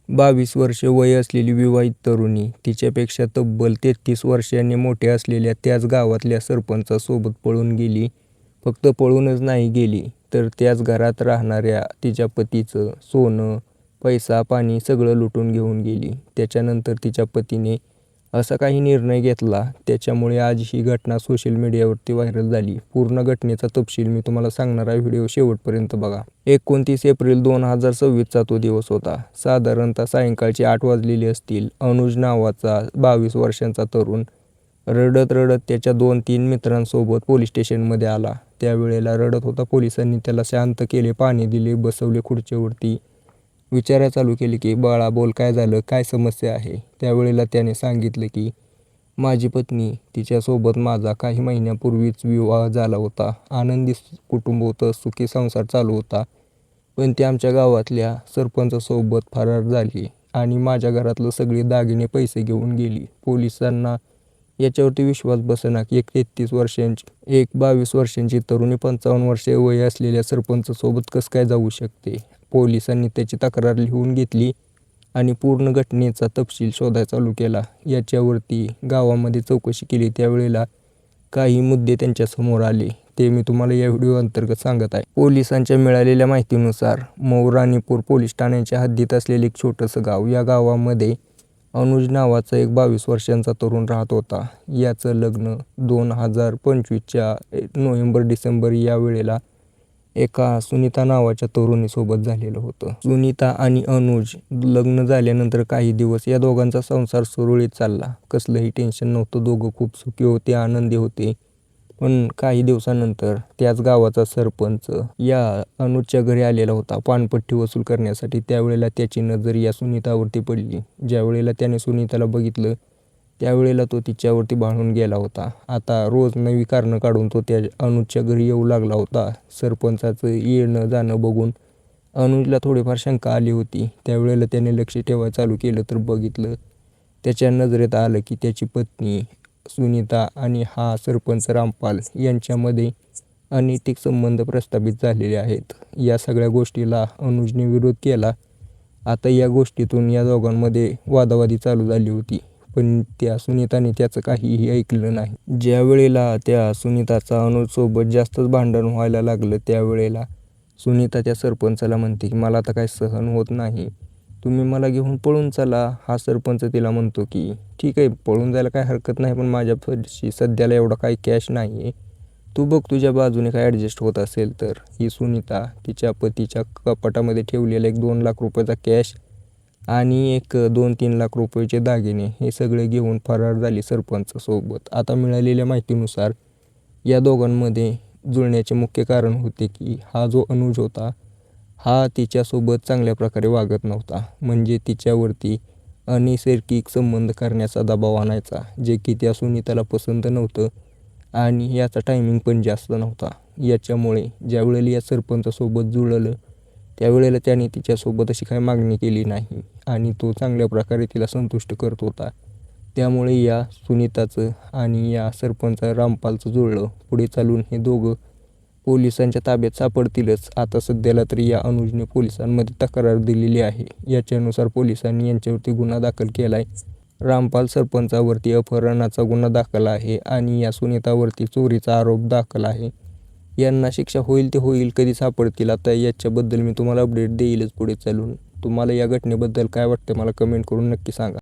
22 वर्षे वय असलेली विवाहित तरुणी तिच्यापेक्षा तब्बल 33 वर्षांनी मोठे असलेल्या त्याच गावातल्या सरपंचासोबत पळून गेली. फक्त पळूनच नाही गेली, तर त्याच घरात राहणाऱ्या तिच्या पतीचं सोनं, पैसा पाणी सगळं लुटून घेऊन गेली. त्याच्यानंतर तिच्या पतीने असा काही निर्णय घेतला, त्याच्यामुळे आज ही घटना सोशल मीडियावरती व्हायरल झाली. पूर्ण घटनेचा तपशील मी तुम्हाला सांगणार आहे, व्हिडिओ शेवटपर्यंत बघा. 29 एप्रिल 2026चा तो दिवस होता. साधारणतः सायंकाळचे 8 वाजलेले असतील. अनुज नावाचा 22 वर्षांचा तरुण रडत रडत त्याच्या 2-3 मित्रांसोबत पोलीस स्टेशनमध्ये आला. त्यावेळेला रडत होता. पोलिसांनी त्याला शांत केले, पाणी दिले, बसवले खुर्चीवरती. विचारायला चालू केले की बाळा बोल, काय झालं, काय समस्या आहे. त्यावेळेला त्याने सांगितलं की माझी पत्नी, तिच्यासोबत माझा काही महिन्यापूर्वीच विवाह झाला होता. आनंदी कुटुंब होतं, सुखी संसार चालू होता. पण ती आमच्या गावातल्या सरपंचासोबत फरार झाली आणि माझ्या घरातलं सगळे दागिने पैसे घेऊन गेली. पोलिसांना याच्यावरती विश्वास बसेना की एक 22 वर्षांची तरुणी 55 वर्षे वय असलेल्या सरपंचासोबत कसं काय जाऊ शकते. पोलिसांनी त्याची तक्रार लिहून घेतली आणि पूर्ण घटनेचा तपशील शोधायला चालू केला. याच्यावरती गावामध्ये चौकशी केली. त्यावेळेला काही मुद्दे त्यांच्यासमोर आले, ते मी तुम्हाला या व्हिडिओ अंतर्गत सांगत आहे. पोलिसांच्या मिळालेल्या माहितीनुसार मौराणीपूर पोलीस ठाण्याच्या हद्दीत असलेले एक छोटंसं गाव. या गावामध्ये अनुज नावाचा एक 22 वर्षांचा तरुण राहत होता. याचं लग्न 2025च्या नोव्हेंबर-डिसेंबर या वेळेला एका सुनीता नावाच्या तरुणीसोबत झालेलं होतं. सुनीता आणि अनुज लग्न झाल्यानंतर काही दिवस या दोघांचा संसार सुरळीत चालला. कसलंही टेन्शन नव्हतं. दोघं खूप सुखी होते, आनंदी होते. पण काही दिवसानंतर त्याच गावाचा सरपंच या अनुजच्या घरी आलेला होता पानपट्टी वसूल करण्यासाठी. त्यावेळेला त्याची नजर या सुनीतावरती पडली. ज्यावेळेला त्याने सुनीताला बघितलं, त्यावेळेला तो तिच्यावरती भाळून गेला होता. आता रोज नवी कारणं काढून तो त्या अनुजच्या घरी येऊ लागला होता. सरपंचाचं येणं जाणं बघून अनुजला थोडीफार शंका आली होती. त्यावेळेला त्याने लक्ष ठेवायला चालू केलं, तर बघितलं, त्याच्या नजरेत आलं की त्याची पत्नी सुनीता आणि हा सरपंच रामपाल यांच्यामध्ये अनैतिक संबंध प्रस्थापित झालेले आहेत. या सगळ्या गोष्टीला अनुजने विरोध केला. आता या गोष्टीतून या दोघांमध्ये वादावादी चालू झाली होती, पण त्या सुनीताने त्याचं काहीही ऐकलं नाही. ज्या वेळेला त्या सुनीताचा अनुजसोबत जास्तच भांडण व्हायला लागलं, त्यावेळेला सुनीता त्या सरपंचाला म्हणते की मला आता काही सहन होत नाही, तुम्ही मला घेऊन पळून चला. हा सरपंच तिला म्हणतो की ठीक आहे, पळून जायला काही हरकत नाही, पण माझ्यापाशी सध्याला एवढा काही कॅश नाही आहे, तू बघ तुझ्या बाजूने काय ॲडजस्ट होत असेल तर. ही सुनीता तिच्या पतीच्या कपाटामध्ये ठेवलेला एक 2 लाख रुपयाचा कॅश आणि एक 2-3 लाख रुपयाचे दागिने हे सगळे घेऊन फरार झाली सरपंचासोबत. आता मिळालेल्या माहितीनुसार या दोघांमध्ये जुळण्याचे मुख्य कारण होते की हा जो अनुज होता, हा तिच्यासोबत चांगल्या प्रकारे वागत नव्हता. म्हणजे तिच्यावरती अनैसर्गिक संबंध करण्याचा दबाव आणायचा, जे की त्या सुनीताला पसंत नव्हतं आणि याचा टायमिंग पण जास्त नव्हता. याच्यामुळे ज्यावेळेला या सरपंचासोबत जुळलं, त्यावेळेला त्याने तिच्यासोबत अशी काही मागणी केली नाही आणि तो चांगल्या प्रकारे तिला संतुष्ट करत होता. त्यामुळे या सुनीताचं आणि या सरपंच रामपालचं जुळलं. पुढे चालून हे दोघं पोलिसांच्या ताब्यात सापडतीलच. आता सध्याला तरी या अनुजने पोलिसांमध्ये तक्रार दिलेली आहे. याच्यानुसार पोलिसांनी यांच्यावरती गुन्हा दाखल केला आहे. रामपाल सरपंचावरती अपहरणाचा गुन्हा दाखल आहे आणि या सुनीतावरती चोरीचा आरोप दाखल आहे. यांना शिक्षा होईल ते होईल, कधी सापडतील आता याच्याबद्दल मी तुम्हाला अपडेट देईलच पुढे चालून. तुम्हाला या घटनेबद्दल काय वाटतं मला कमेंट करून नक्की सांगा.